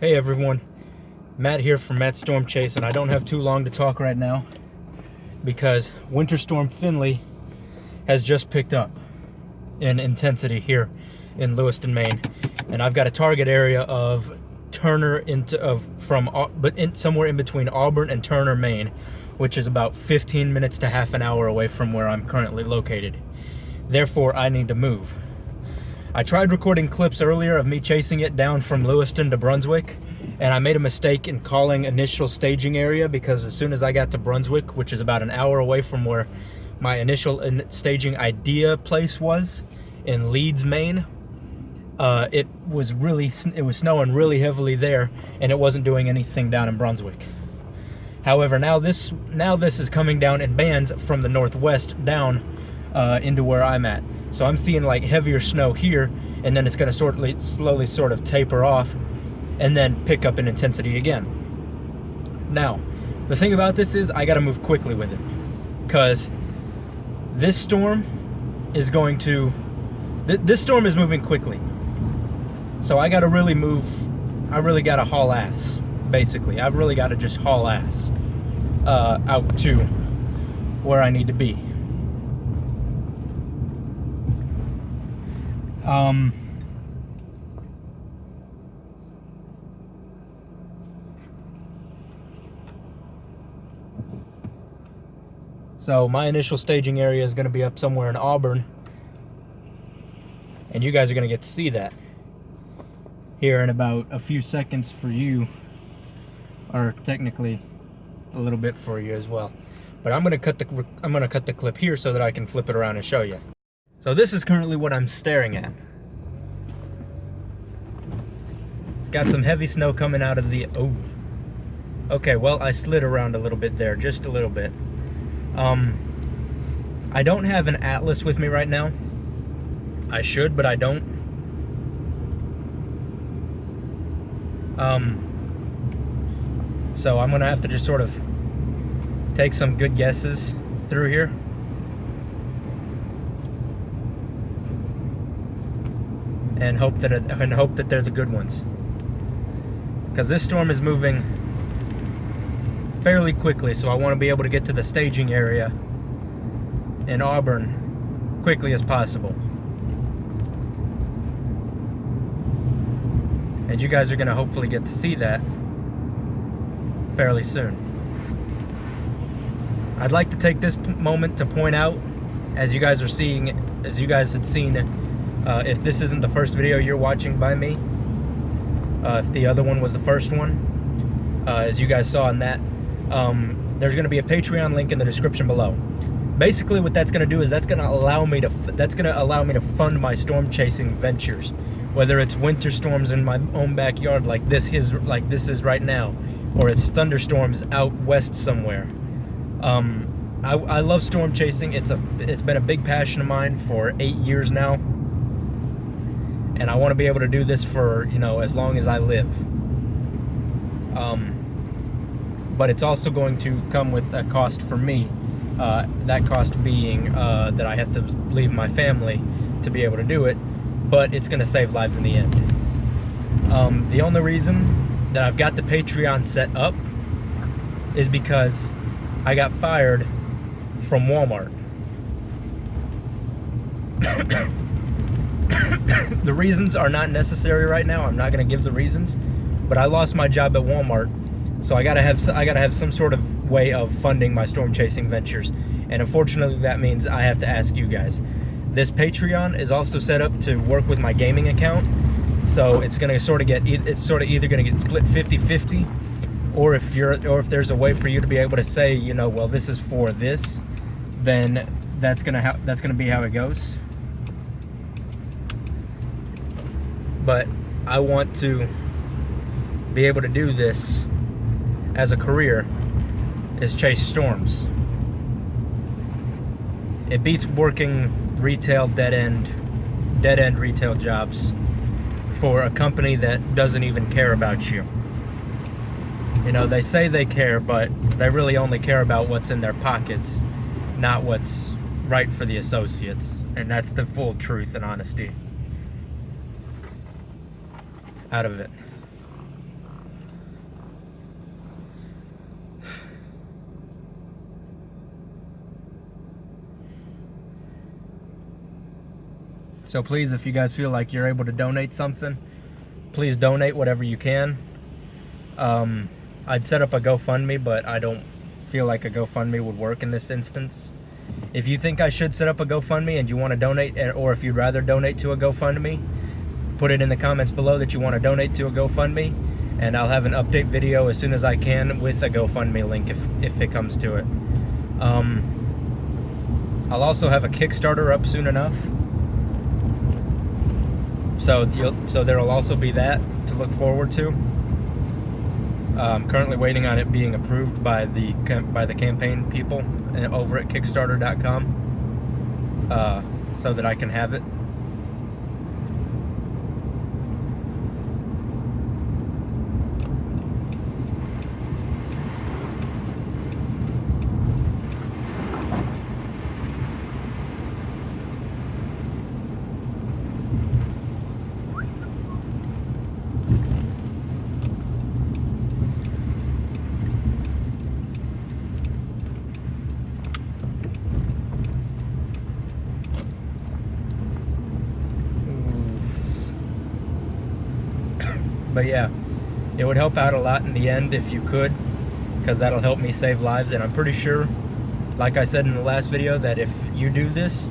Hey everyone, Matt here from Matt Storm Chase, and I don't have too long to talk right now because Winter Storm Finley has just picked up in intensity here in Lewiston, Maine, and I've got a target area of Turner somewhere in between Auburn and Turner, Maine, which is about 15 minutes to half an hour away from where I'm currently located. Therefore, I need to move. I tried recording clips earlier of me chasing it down from Lewiston to Brunswick, and I made a mistake in calling initial staging area because as soon as I got to Brunswick, which is about an hour away from where my initial staging idea place was in Leeds, Maine, it was snowing really heavily there, and it wasn't doing anything down in Brunswick. However, now this is coming down in bands from the northwest down into where I'm at. So I'm seeing like heavier snow here, and then it's going to slowly sort of taper off and then pick up in intensity again. Now, the thing about this is I got to move quickly with it because this storm is this storm is moving quickly. So I got to really move. I really got to haul ass, basically. I've really got to just haul ass out to where I need to be. So my initial staging area is going to be up somewhere in Auburn, and you guys are going to get to see that here in about a few seconds for you, or technically a little bit for you as well. But I'm going to cut the clip here so that I can flip it around and show you. So this is currently what I'm staring at. It's got some heavy snow coming out of the, oh. Okay, well, I slid around a little bit there, just a little bit. I don't have an atlas with me right now. I should, but I don't. So I'm gonna have to just sort of take some good guesses through here. And hope that they're the good ones, because this storm is moving fairly quickly, so I want to be able to get to the staging area in Auburn quickly as possible. And you guys are going to hopefully get to see that fairly soon. I'd like to take this moment to point out, as you guys had seen, if this isn't the first video you're watching by me, if the other one was the first one, as you guys saw in that, there's going to be a Patreon link in the description below. Basically, what that's going to do is that's going to allow me to fund my storm chasing ventures, whether it's winter storms in my own backyard like this is right now, or it's thunderstorms out west somewhere. I love storm chasing. It's been a big passion of mine for 8 years now. And I want to be able to do this for, as long as I live. But it's also going to come with a cost for me. That cost being that I have to leave my family to be able to do it. But it's going to save lives in the end. The only reason that I've got the Patreon set up is because I got fired from Walmart. The reasons are not necessary right now. I'm not going to give the reasons, but I lost my job at Walmart, so I gotta have some sort of way of funding my storm chasing ventures, and unfortunately that means I have to ask you guys. This Patreon is also set up to work with my gaming account, so it's either going to get split 50-50, or if there's a way for you to be able to say, well, this is for this, then that's gonna be how it goes. But I want to be able to do this as a career, is chase storms. It beats working retail dead end retail jobs for a company that doesn't even care about you. They say they care, but they really only care about what's in their pockets, not what's right for the associates. And that's the full truth and honesty out of it. So please, if you guys feel like you're able to donate something, please donate whatever you can. I'd set up a GoFundMe, but I don't feel like a GoFundMe would work in this instance. If you think I should set up a GoFundMe and you want to donate, or if you'd rather donate to a GoFundMe, put it in the comments below that you want to donate to a GoFundMe, and I'll have an update video as soon as I can with a GoFundMe link if it comes to it. I'll also have a Kickstarter up soon enough, so there'll also be that to look forward to. I'm currently waiting on it being approved by the campaign people over at Kickstarter.com, so that I can have it. But yeah, it would help out a lot in the end if you could, because that'll help me save lives. And I'm pretty sure, like I said in the last video, that if you do this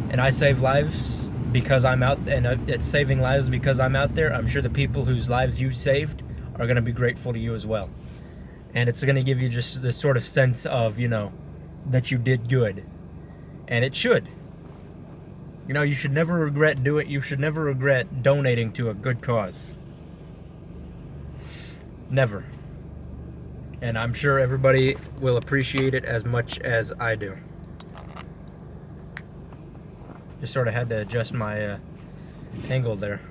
and I save lives because I'm out, and it's saving lives because I'm out there, I'm sure the people whose lives you saved are going to be grateful to you as well. And it's going to give you just this sort of sense of, you know, that you did good. And it should. You know, you should never regret donating to a good cause. Never. And I'm sure everybody will appreciate it as much as I do. Just sort of had to adjust my angle there.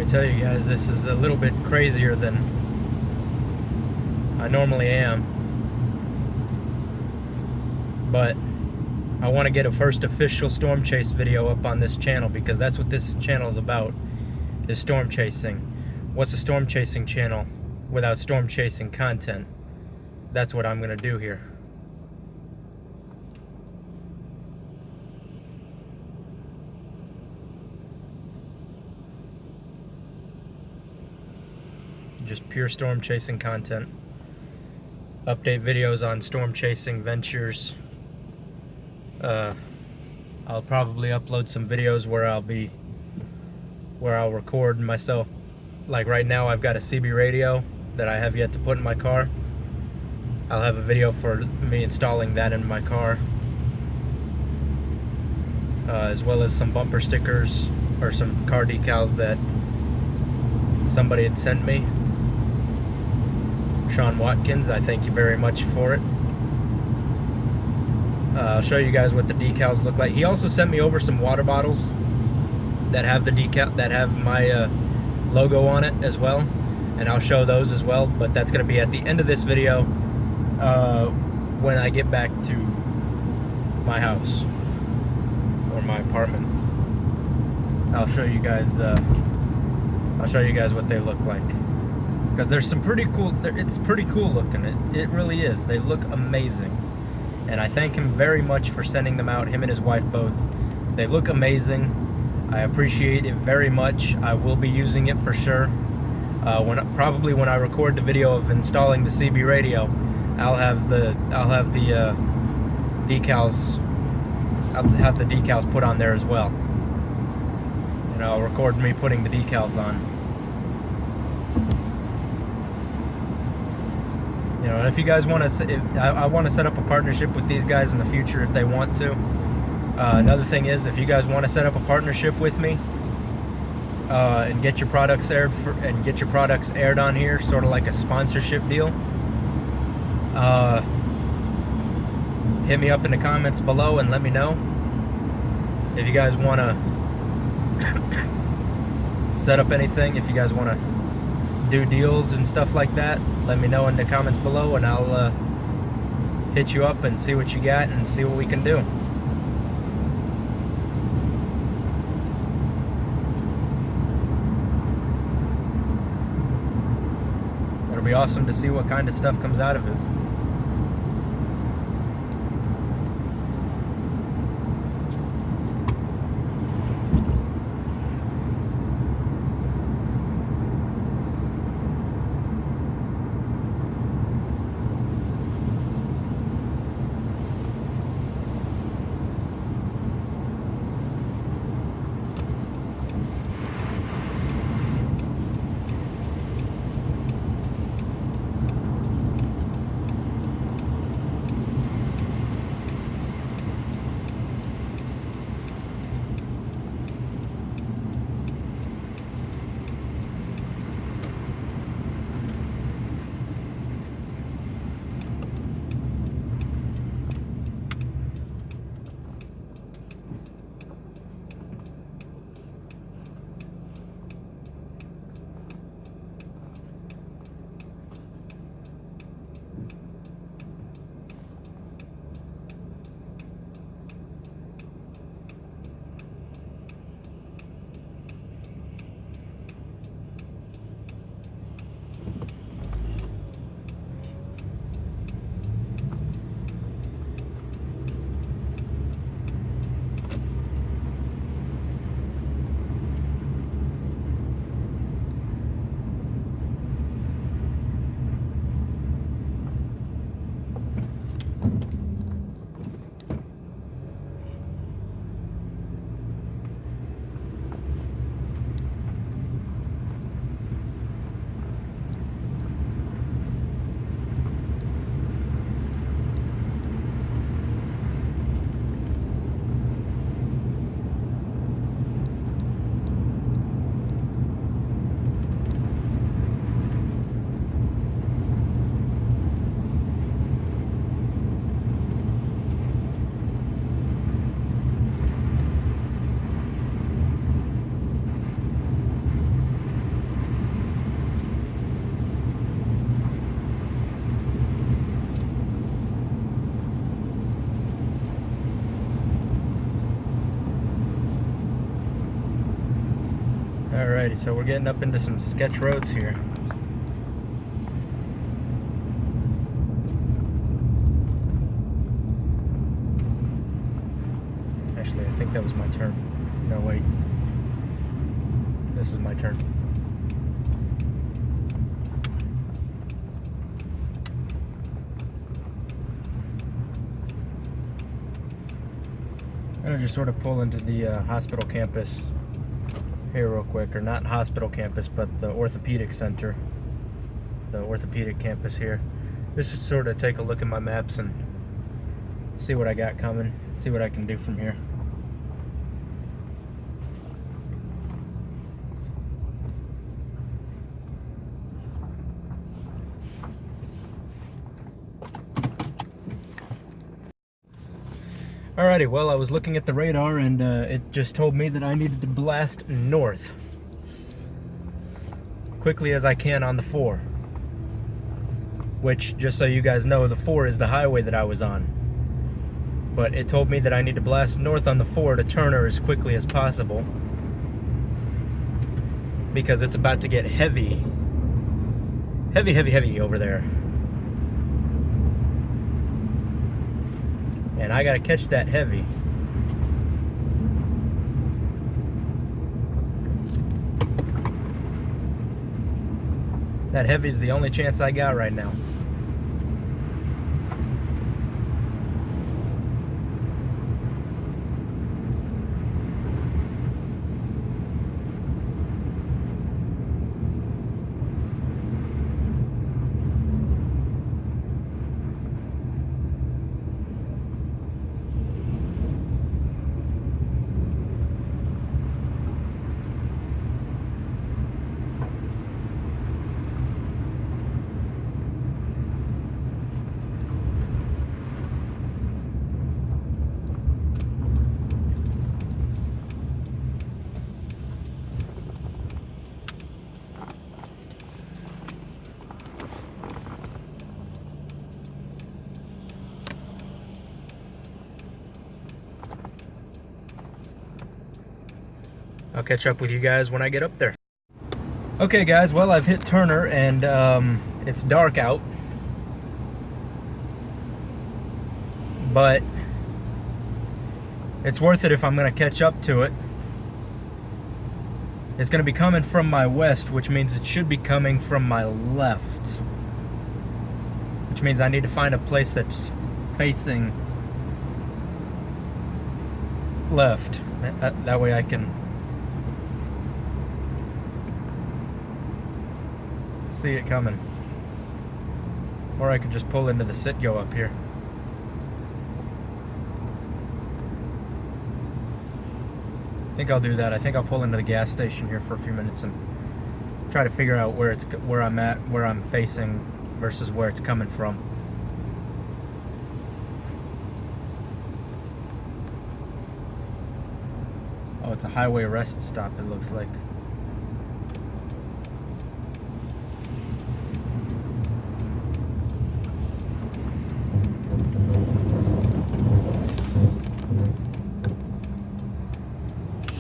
Tell you guys, this is a little bit crazier than I normally am, but I want to get a first official storm chase video up on this channel, because that's what this channel is about, is storm chasing. What's a storm chasing channel without storm chasing content? That's what I'm gonna do here. Just pure storm chasing content. Update videos on storm chasing ventures. I'll probably upload some videos where I'll record myself. Like right now, I've got a CB radio that I have yet to put in my car. I'll have a video for me installing that in my car, as well as some bumper stickers or some car decals that somebody had sent me. Sean Watkins, I thank you very much for it. I'll show you guys what the decals look like. He also sent me over some water bottles that have the decal, that have my logo on it as well, and I'll show those as well. But that's going to be at the end of this video, when I get back to my house or my apartment. I'll show you guys. I'll show you guys what they look like, because there's some pretty cool. It's pretty cool looking. It really is. They look amazing, and I thank him very much for sending them out. Him and his wife both. They look amazing. I appreciate it very much. I will be using it for sure. Probably when I record the video of installing the CB radio, I'll have the decals I'll have the decals put on there as well. And I'll record me putting the decals on. You know, and if you guys want to, I want to set up a partnership with these guys in the future if they want to. Another thing is, if you guys want to set up a partnership with me and get your products aired on here, sort of like a sponsorship deal, hit me up in the comments below and let me know. If you guys want to set up anything, if you guys want to do deals and stuff like that, let me know in the comments below, and I'll hit you up and see what you got and see what we can do. It'll be awesome to see what kind of stuff comes out of it. Alrighty, so we're getting up into some sketch roads here. Actually, I think that was my turn. No, wait. This is my turn. I'm gonna just sort of pull into the hospital campus here real quick, or not hospital campus, but the orthopedic center, the orthopedic campus here. Just to sort of take a look at my maps and see what I got coming, see what I can do from here. Alrighty, well, I was looking at the radar and it just told me that I needed to blast north quickly as I can on the 4. Which, just so you guys know, the 4 is the highway that I was on. But it told me that I need to blast north on the 4 to Turner as quickly as possible, because it's about to get heavy over there. And I gotta catch that heavy. That heavy is the only chance I got right now. I'll catch up with you guys when I get up there. Okay guys, well, I've hit Turner and it's dark out, but it's worth it if I'm gonna catch up to it. It's gonna be coming from my west, which means it should be coming from my left, which means I need to find a place that's facing left. That way I can see it coming. Or I could just pull into the sit-go up here. I think I'll do that. I think I'll pull into the gas station here for a few minutes and try to figure out where I'm at, where I'm facing versus where it's coming from. Oh, it's a highway rest stop, it looks like.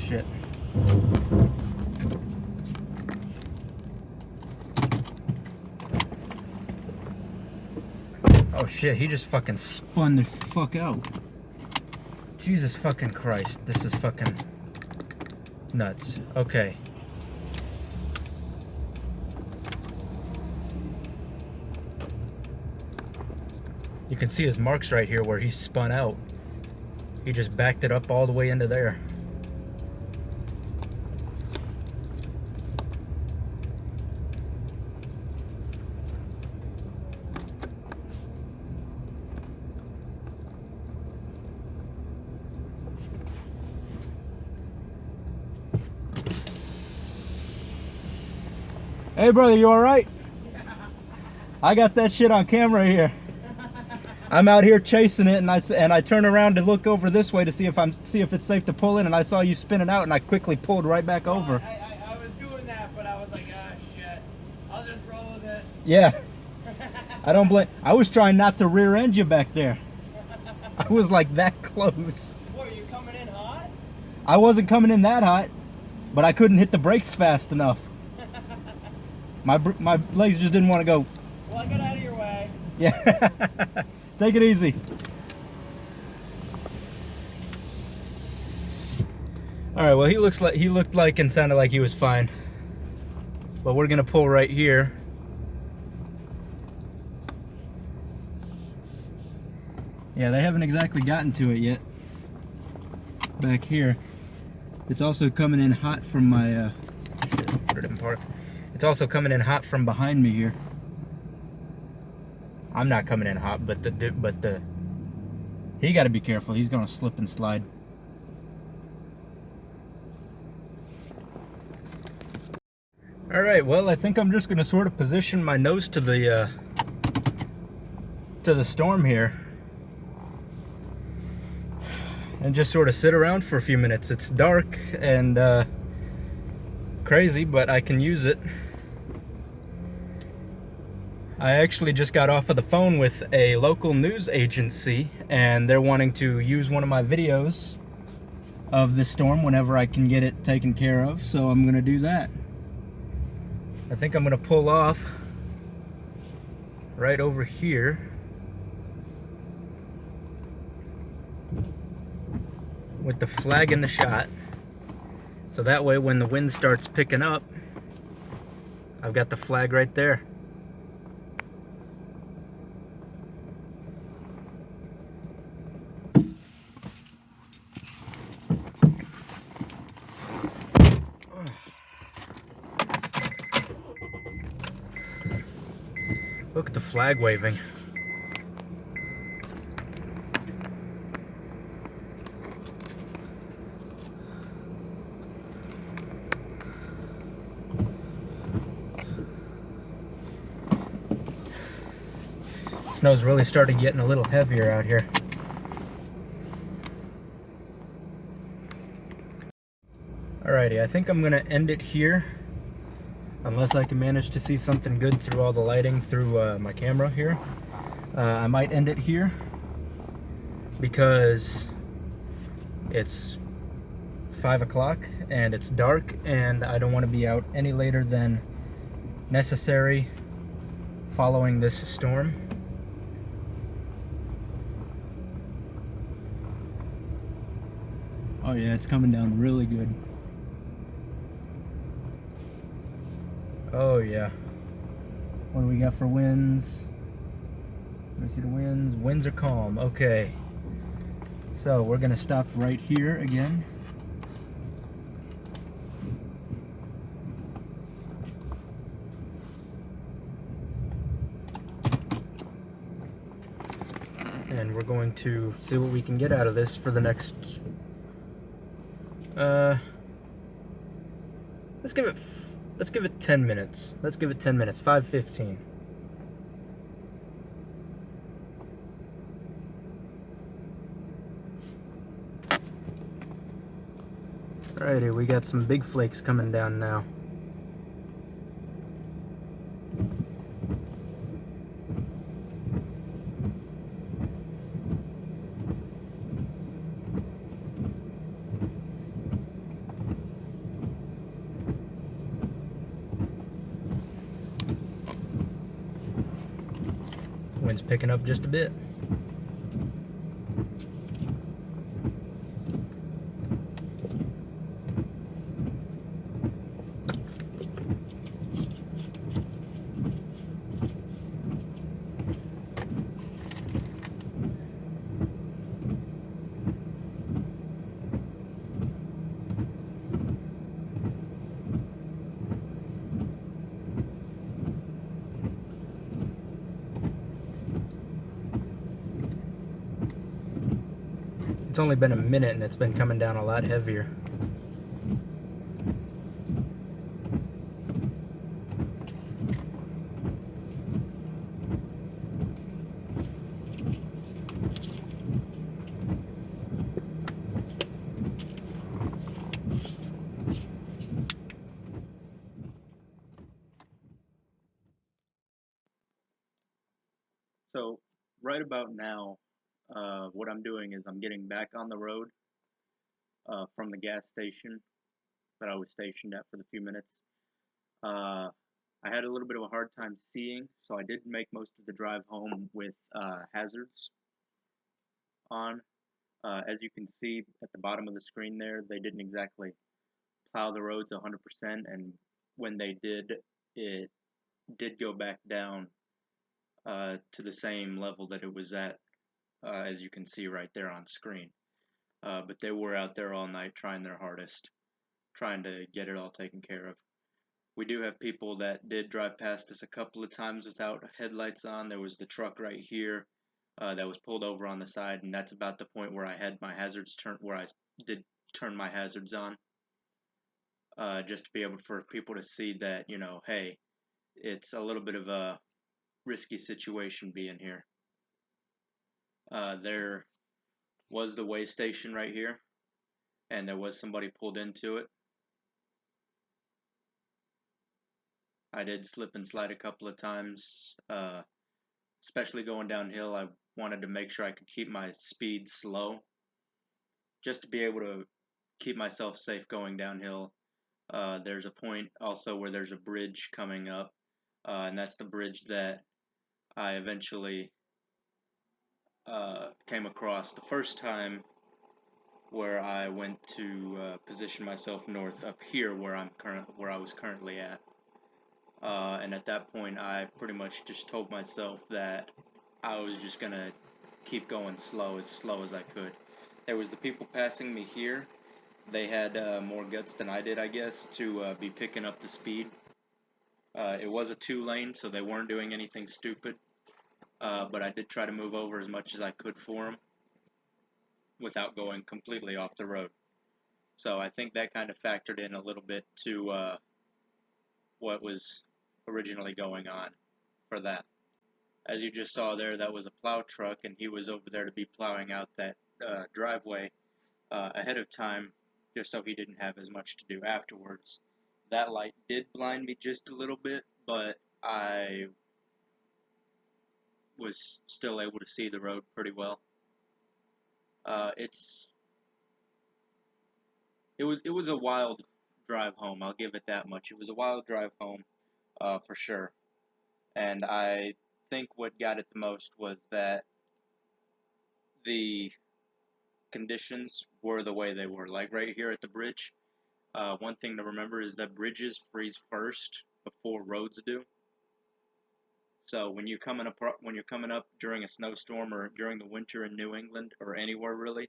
Shit. Oh shit, he just fucking spun the fuck out. Jesus fucking Christ, this is fucking nuts. Okay. You can see his marks right here where he spun out. He just backed it up all the way into there. Hey brother, you alright? I got that shit on camera here. I'm out here chasing it, and I turn around to look over this way to see if it's safe to pull in, and I saw you spinning out, and I quickly pulled right back over. I was doing that, but I was like, ah, shit. I'll just roll with it. Yeah. I don't blame. I was trying not to rear end you back there. I was like that close. What, are you coming in hot? I wasn't coming in that hot, but I couldn't hit the brakes fast enough. My legs just didn't want to go. Well, I got out of your way. Yeah. Take it easy. All right. Well, he looked like and sounded like he was fine. But we're gonna pull right here. Yeah, they haven't exactly gotten to it yet. Back here, it's also coming in hot from my. Shit, put it in park. It's also coming in hot from behind me here. I'm not coming in hot, but he got to be careful. He's gonna slip and slide. All right. Well, I think I'm just gonna sort of position my nose to the storm here, and just sort of sit around for a few minutes. It's dark and crazy, but I can use it. I actually just got off of the phone with a local news agency, and they're wanting to use one of my videos of the storm whenever I can get it taken care of, so I'm gonna do that. I think I'm gonna pull off right over here. With the flag in the shot, so that way when the wind starts picking up, I've got the flag right there. Look at the flag waving. Snow's really started getting a little heavier out here. Alrighty, I think I'm gonna end it here. Unless I can manage to see something good through all the lighting through my camera here. I might end it here because it's 5 o'clock and it's dark, and I don't want to be out any later than necessary following this storm. Oh yeah, it's coming down really good. Oh yeah. What do we got for winds? Let me see the winds. Winds are calm. Okay. So we're gonna stop right here again. And we're going to see what we can get out of this for the next let's give it 10 minutes. Let's give it 10 minutes. 5:15. Alrighty, we got some big flakes coming down now. Wind's picking up just a bit. It's only been a minute and it's been coming down a lot heavier. So right about now, what I'm doing is I'm getting back on the road from the gas station that I was stationed at for the few minutes. I had a little bit of a hard time seeing, so I did make most of the drive home with hazards on. As you can see at the bottom of the screen there, they didn't exactly plow the roads 100%, and when they did, it did go back down to the same level that it was at, as you can see right there on screen. But they were out there all night trying their hardest, trying to get it all taken care of. We do have people that did drive past us a couple of times without headlights on. There was the truck right here that was pulled over on the side, and that's about the point where I had my hazards turned, where I did turn my hazards on, just to be able for people to see that, you know, hey, it's a little bit of a risky situation being here. There was the way station right here, and there was somebody pulled into it. I did slip and slide a couple of times, especially going downhill. I wanted to make sure I could keep my speed slow, just to be able to keep myself safe going downhill. There's a point also where there's a bridge coming up, and that's the bridge that I eventually came across the first time, where I went to position myself north up here where I was currently at. And at that point, I pretty much just told myself that I was just gonna keep going slow as I could. There was the people passing me here. They had more guts than I did, I guess, to be picking up the speed. It was a 2-lane, so they weren't doing anything stupid. But I did try to move over as much as I could for them without going completely off the road. So I think that kind of factored in a little bit to what was originally going on for that. As you just saw there, that was a plow truck, and he was over there to be plowing out that driveway ahead of time, just so he didn't have as much to do afterwards. That light did blind me just a little bit, but I was still able to see the road pretty well. It's it was a wild drive home. I'll give it that much. It was a wild drive home, for sure. And I think what got it the most was that the conditions were the way they were. Like right here at the bridge, one thing to remember is that bridges freeze first before roads do. So when you're coming up during a snowstorm or during the winter in New England or anywhere really,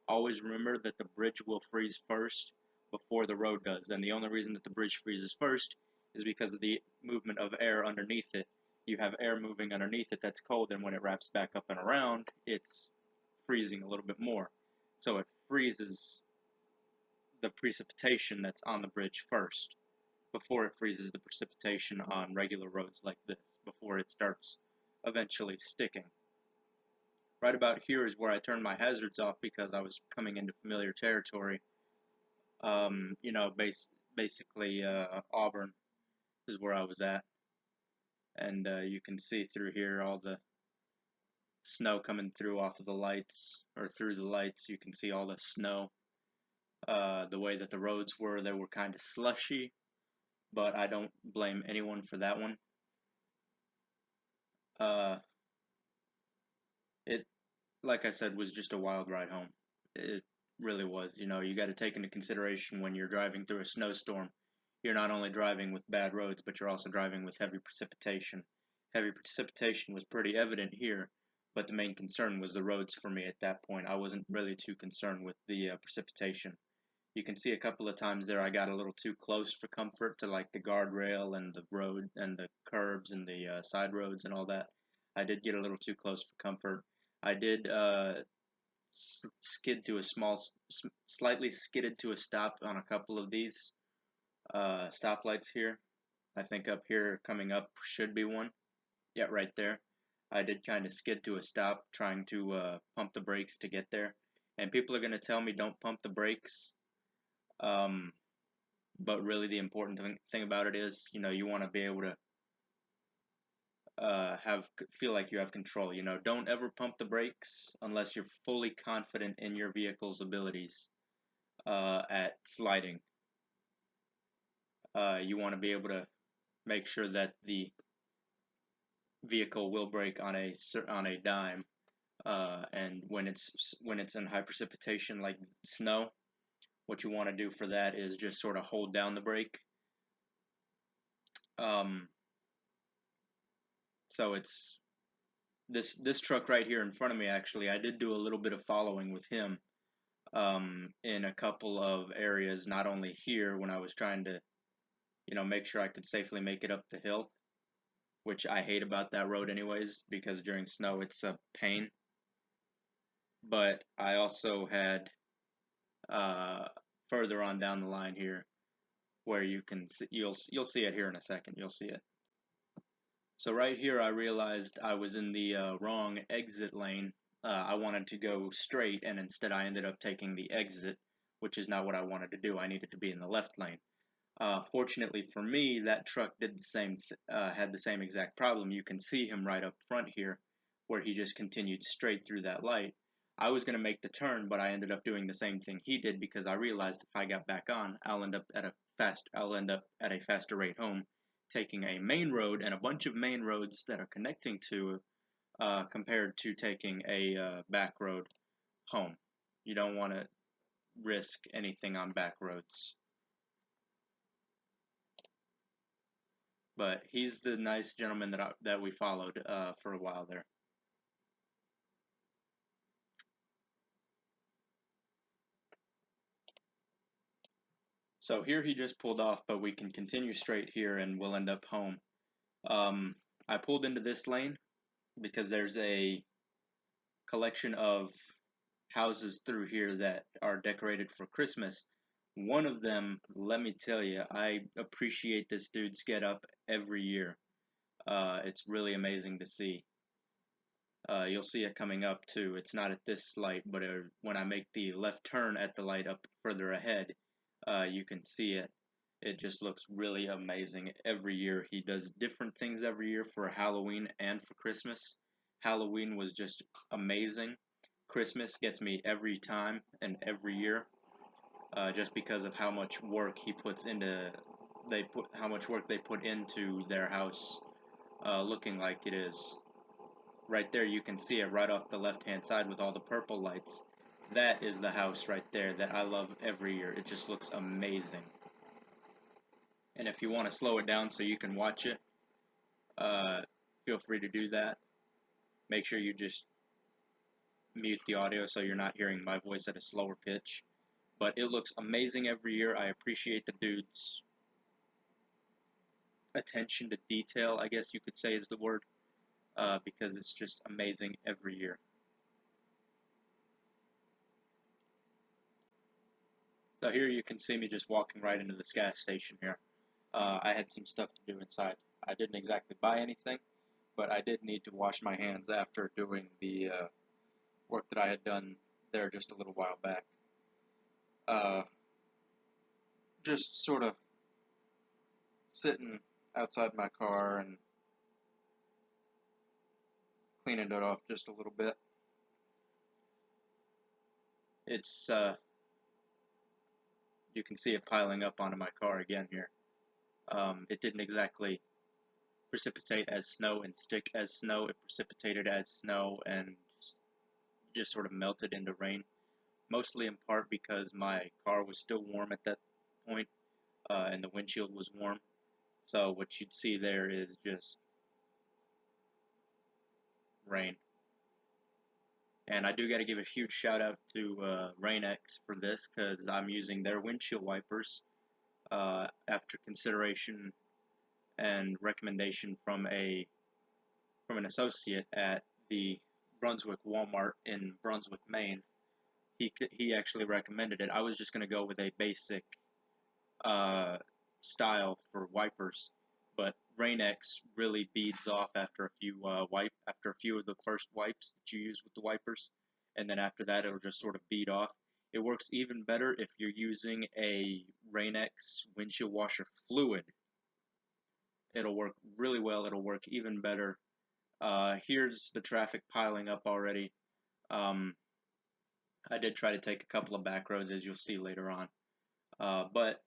always remember that the bridge will freeze first before the road does. And the only reason that the bridge freezes first is because of the movement of air underneath it. You have air moving underneath it that's cold, and when it wraps back up and around, it's freezing a little bit more. So it freezes the precipitation that's on the bridge first before it freezes the precipitation on regular roads like this, before it starts eventually sticking. Right about here is where I turned my hazards off because I was coming into familiar territory. Basically Auburn is where I was at, and you can see through here all the snow coming through off of the lights, or through the lights. You can see all the snow. The way that the roads were, they were kind of slushy, but I don't blame anyone for that one. Uh, it, like I said, was just a wild ride home. It really was. You got to take into consideration when you're driving through a snowstorm, you're not only driving with bad roads, but you're also driving with heavy precipitation. Heavy precipitation was pretty evident here, but the main concern was the roads for me at that point. I wasn't really too concerned with the precipitation. You can see a couple of times there I got a little too close for comfort to like the guardrail and the road and the curbs and the side roads and all that. I did get a little too close for comfort. I did skid to a slightly skidded to a stop on a couple of these stoplights here. I think up here coming up should be one. Yeah, right there. I did kind of skid to a stop trying to pump the brakes to get there. And people are going to tell me don't pump the brakes. Um, but really the important thing about it is, you want to be able to feel like you have control. Don't ever pump the brakes unless you're fully confident in your vehicle's abilities at sliding. You want to be able to make sure that the vehicle will brake on a dime. And when it's in high precipitation like snow, what you want to do for that is just sort of hold down the brake. Um, so it's this truck right here in front of me. Actually, I did do a little bit of following with him in a couple of areas. Not only here when I was trying to make sure I could safely make it up the hill, which I hate about that road anyways because during snow it's a pain. But I also had uh, further on down the line here where you can see, you'll see it here in a second. You'll see it. So right here, I realized I was in the wrong exit lane. I wanted to go straight, and instead I ended up taking the exit, which is not what I wanted to do. I needed to be in the left lane. Fortunately for me, that truck did the same, had the same exact problem. You can see him right up front here, where he just continued straight through that light. I was going to make the turn, but I ended up doing the same thing he did because I realized if I got back on, I'll end up at a faster rate home, taking a main road and a bunch of main roads that are connecting to, compared to taking a back road home. You don't want to risk anything on back roads. But he's the nice gentleman that we followed for a while there. So here he just pulled off, but we can continue straight here and we'll end up home. Um, I pulled into this lane because there's a collection of houses through here that are decorated for Christmas. One of them, let me tell you, I appreciate this dude's get up every year. It's really amazing to see. You'll see it coming up too. It's not at this light, but when I make the left turn at the light up further ahead, you can see it. It just looks really amazing every year. He does different things every year for Halloween and for Christmas. Halloween was just amazing. Christmas gets me every time and every year. just because of how much work he puts into how much work they put into their house, looking like it is. Right there, you can see it right off the left-hand side with all the purple lights. That is the house right there that I love every year. It just looks amazing. And if you want to slow it down so you can watch it, feel free to do that. Make sure you just mute the audio so you're not hearing my voice at a slower pitch. But it looks amazing every year. I appreciate the dude's attention to detail, I guess you could say is the word, because it's just amazing every year. So here you can see me just walking right into this gas station here. I had some stuff to do inside. I didn't exactly buy anything, but I did need to wash my hands after doing the work that I had done there just a little while back. Just sort of sitting outside my car and cleaning it off just a little bit. It's you can see it piling up onto my car again here. It didn't exactly precipitate as snow and stick as snow. It precipitated as snow and just sort of melted into rain. Mostly in part because my car was still warm at that point, and the windshield was warm. So what you'd see there is just rain. And I do got to give a huge shout out to Rain-X for this, because I'm using their windshield wipers after consideration and recommendation from an associate at the Brunswick Walmart in Brunswick, Maine. He actually recommended it. I was just going to go with a basic style for wipers, but Rain-X really beads off after a few after a few of the first wipes that you use with the wipers, and then after that it'll just sort of bead off. It works even better if you're using a Rain-X windshield washer fluid. It'll work really well. It'll work even better. Here's the traffic piling up already. I did try to take a couple of back roads, as you'll see later on, but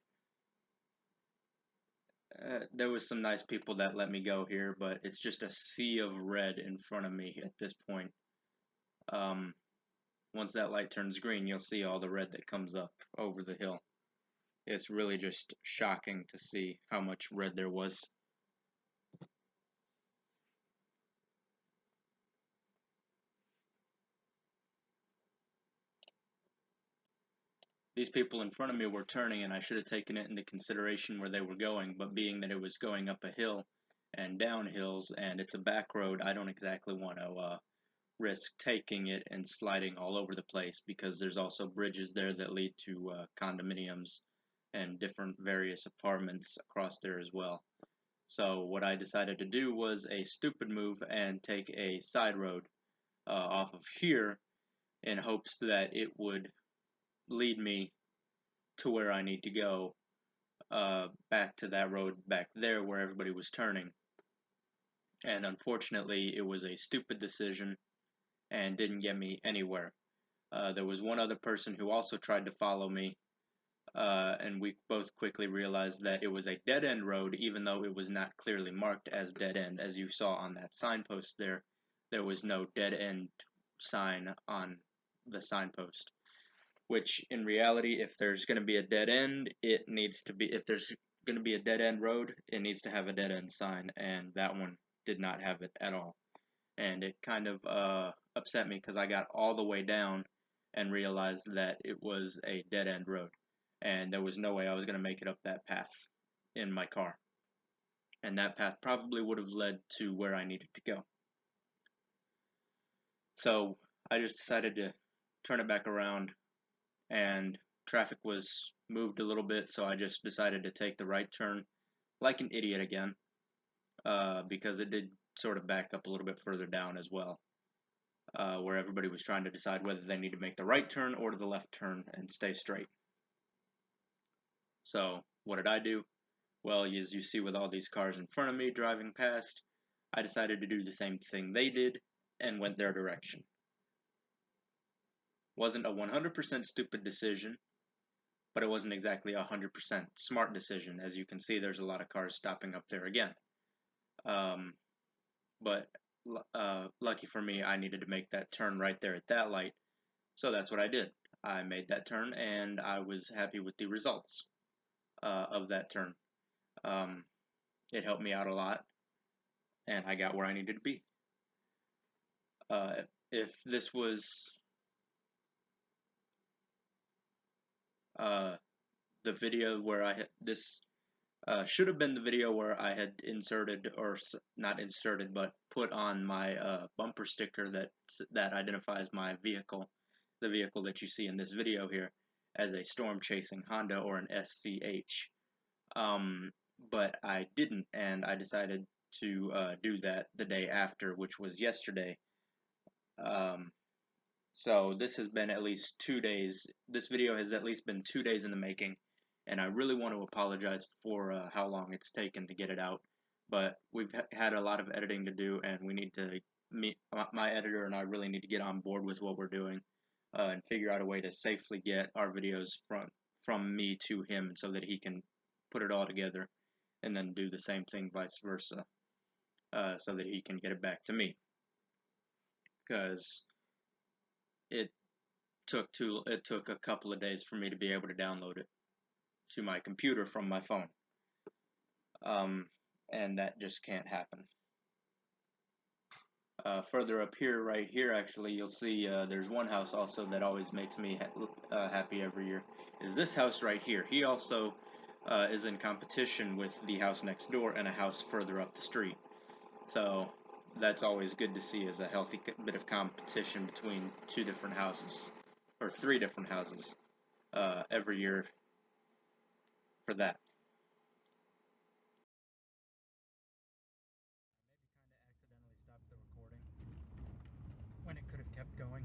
there was some nice people that let me go here, but it's just a sea of red in front of me at this point. Once that light turns green, you'll see all the red that comes up over the hill. It's really just shocking to see how much red there was. These people in front of me were turning, and I should have taken it into consideration where they were going, but being that it was going up a hill and down hills, and it's a back road, I don't exactly want to risk taking it and sliding all over the place, because there's also bridges there that lead to condominiums and different various apartments across there as well. So what I decided to do was a stupid move and take a side road off of here in hopes that it would lead me to where I need to go, back to that road back there where everybody was turning. And unfortunately, it was a stupid decision and didn't get me anywhere. There was one other person who also tried to follow me, and we both quickly realized that it was a dead-end road, even though it was not clearly marked as dead-end. As you saw on that signpost there was no dead-end sign on the signpost. Which, in reality, if there's going to be a dead end, it needs to be, if there's going to be a dead-end road, it needs to have a dead-end sign, and that one did not have it at all. And it kind of upset me, because I got all the way down and realized that it was a dead-end road, and there was no way I was going to make it up that path in my car, and that path probably would have led to where I needed to go. So I just decided to turn it back around, and traffic was moved a little bit, so I just decided to take the right turn like an idiot again, because it did sort of back up a little bit further down as well, where everybody was trying to decide whether they need to make the right turn or the left turn and stay straight. So what did I do? Well, as you see with all these cars in front of me driving past, I decided to do the same thing they did and went their direction. Wasn't a 100% stupid decision. but it wasn't exactly a 100% smart decision. As you can see, there's a lot of cars stopping up there again. But lucky for me, I needed to make that turn right there at that light, so that's what I did. I made that turn, and I was happy with the results of that turn. It helped me out a lot, and I got where I needed to be. If this was the video where I had this should have been the video where I had inserted, or not inserted, but put on my bumper sticker that identifies my vehicle, the vehicle that you see in this video here, as a storm chasing Honda or an SCH. But I didn't, and I decided to do that the day after, which was yesterday. So this has been at least 2 days. This video has at least been 2 days in the making, and I really want to apologize for how long it's taken to get it out. But we've had a lot of editing to do, and we need to my editor and I really need to get on board with what we're doing and figure out a way to safely get our videos from me to him, so that he can put it all together, and then do the same thing vice versa, so that he can get it back to me. Because it took a couple of days for me to be able to download it to my computer from my phone, and that just can't happen. Further up here, right here, actually, you'll see there's one house also that always makes me happy every year. Is this house right here? He also is in competition with the house next door and a house further up the street. So that's always good to see, as a healthy bit of competition between 2 different houses, or 3 different houses, every year for that. Maybe kind of accidentally stopped the recording when it could have kept going.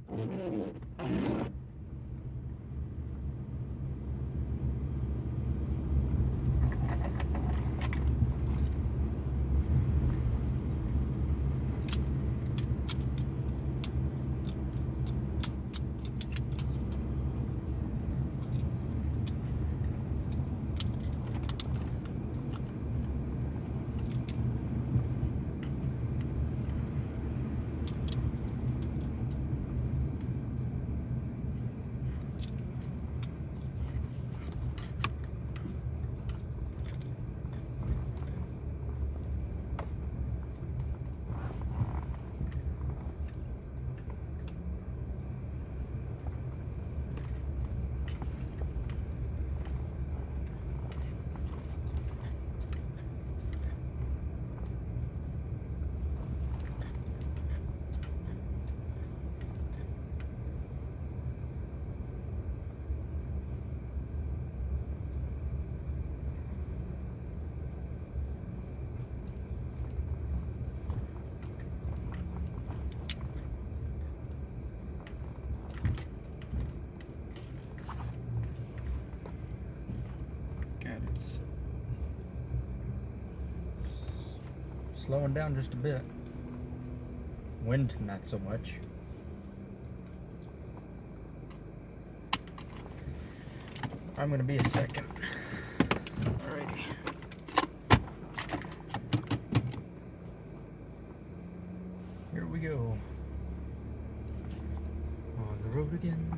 It's slowing down just a bit. Wind, not so much. I'm gonna be a second. Alrighty. Here we go. On the road again.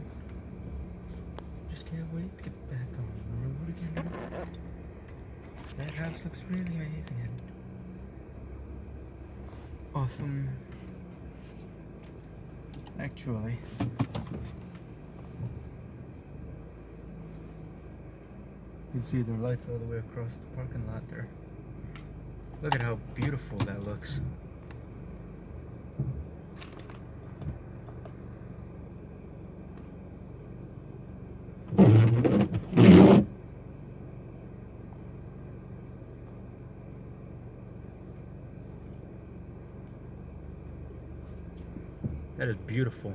Just can't wait to get back on the road again. That house looks really amazing and awesome. Actually, you can see their lights all the way across the parking lot there. Look at how beautiful that looks. That is beautiful.